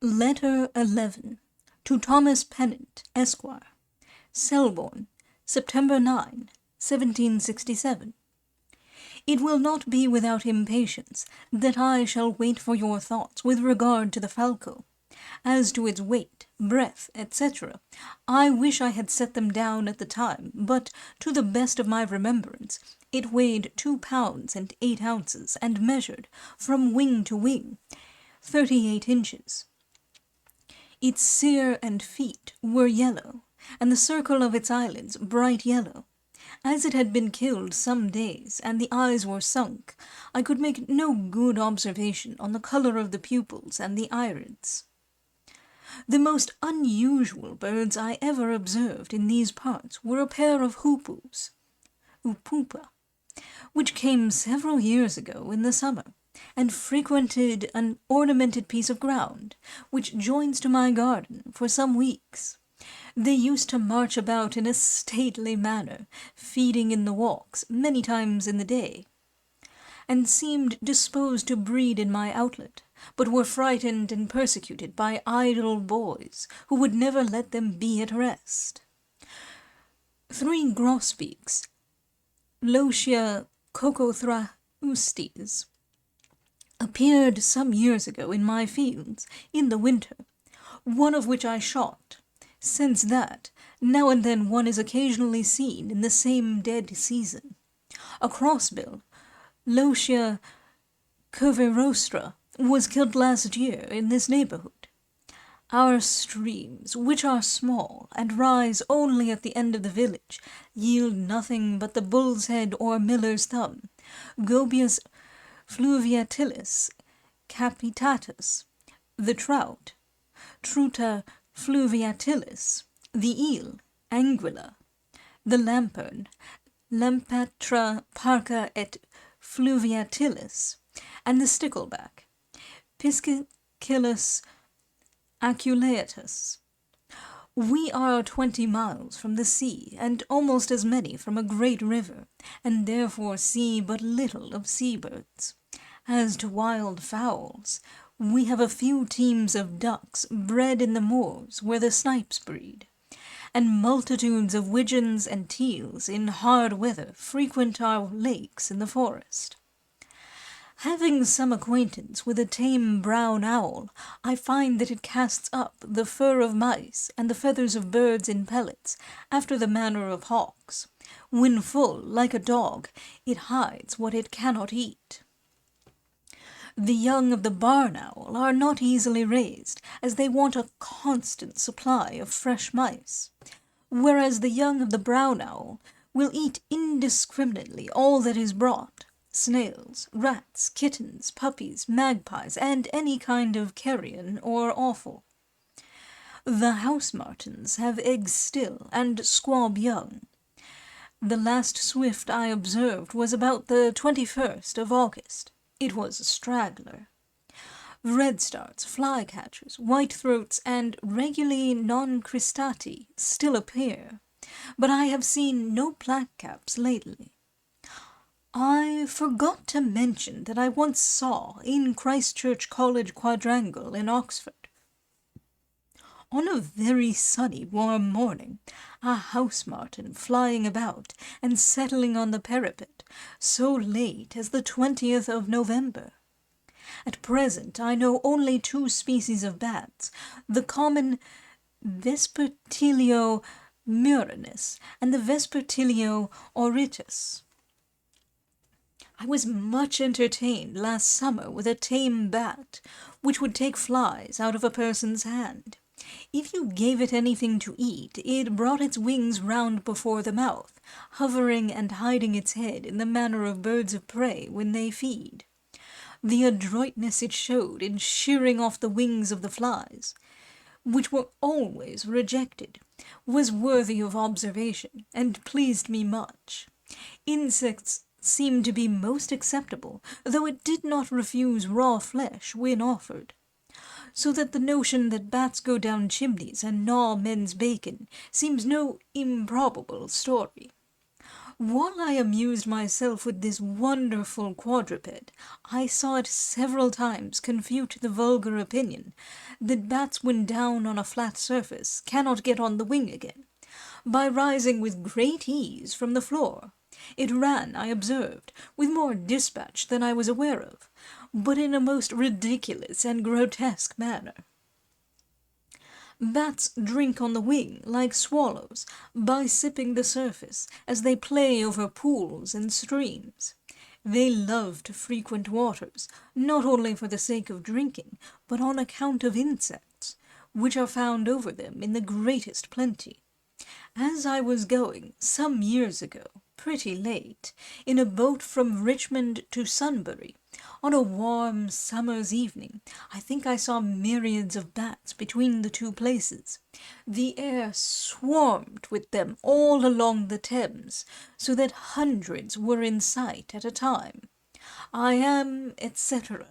Letter 11. To Thomas Pennant, Esquire. Selborne, September 9, 1767. It will not be without impatience that I shall wait for your thoughts with regard to the falco. As to its weight, breadth, etc., I wish I had set them down at the time, but, to the best of my remembrance, it weighed 2 pounds and 8 ounces, and measured, from wing to wing, 38 inches. Its cere and feet were yellow, and the circle of its eyelids bright yellow. As it had been killed some days, and the eyes were sunk, I could make no good observation on the colour of the pupils and the irids. The most unusual birds I ever observed in these parts were a pair of hoopoes, upupa, which came several years ago in the summer, and frequented an ornamented piece of ground, which joins to my garden, for some weeks. They used to march about in a stately manner, feeding in the walks many times in the day, and seemed disposed to breed in my outlet, but were frightened and persecuted by idle boys, who would never let them be at rest. 3 grosbeaks, Lotia cocothrustes, appeared some years ago in my fields, in the winter, one of which I shot. Since that, now and then one is occasionally seen in the same dead season. A crossbill, Lotia curvirostra, was killed last year in this neighbourhood. Our streams, which are small, and rise only at the end of the village, yield nothing but the bull's head or miller's thumb, Gobius fluviatilis capitatus, the trout, Truta fluviatilis, the eel, Anguilla, the lampern, Lampatra parca et fluviatilis, and the stickleback, Piscicillus aculeatus. We are 20 miles from the sea, and almost as many from a great river, and therefore see but little of sea-birds. As to wild fowls, we have a few teams of ducks bred in the moors where the snipes breed, and multitudes of widgeons and teals in hard weather frequent our lakes in the forest. Having some acquaintance with a tame brown owl, I find that it casts up the fur of mice and the feathers of birds in pellets, after the manner of hawks. When full, like a dog, it hides what it cannot eat. The young of the barn owl are not easily raised, as they want a constant supply of fresh mice, whereas the young of the brown owl will eat indiscriminately all that is brought, snails, rats, kittens, puppies, magpies, and any kind of carrion or offal. The house martins have eggs still, and squab young. The last swift I observed was about the 21st of August. It was a straggler. Redstarts, flycatchers, whitethroats, and reguli non-cristati still appear, but I have seen no blackcaps lately. I forgot to mention that I once saw, in Christchurch College Quadrangle in Oxford, on a very sunny warm morning, a house martin flying about and settling on the parapet, so late as the 20th of November. At present I know only 2 species of bats, the common Vespertilio murinus and the Vespertilio auritus. I was much entertained last summer with a tame bat, which would take flies out of a person's hand. If you gave it anything to eat, it brought its wings round before the mouth, hovering and hiding its head in the manner of birds of prey when they feed. The adroitness it showed in shearing off the wings of the flies, which were always rejected, was worthy of observation, and pleased me much. Insects seemed to be most acceptable, though it did not refuse raw flesh when offered, so that the notion that bats go down chimneys and gnaw men's bacon seems no improbable story. While I amused myself with this wonderful quadruped, I saw it several times confute the vulgar opinion that bats when down on a flat surface cannot get on the wing again, by rising with great ease from the floor. It ran, I observed, with more dispatch than I was aware of, but in a most ridiculous and grotesque manner. Bats drink on the wing, like swallows, by sipping the surface, as they play over pools and streams. They love to frequent waters, not only for the sake of drinking, but on account of insects, which are found over them in the greatest plenty. As I was going, some years ago, pretty late, in a boat from Richmond to Sunbury, on a warm summer's evening, I think I saw myriads of bats between the two places. The air swarmed with them all along the Thames, so that hundreds were in sight at a time. I am, etc.,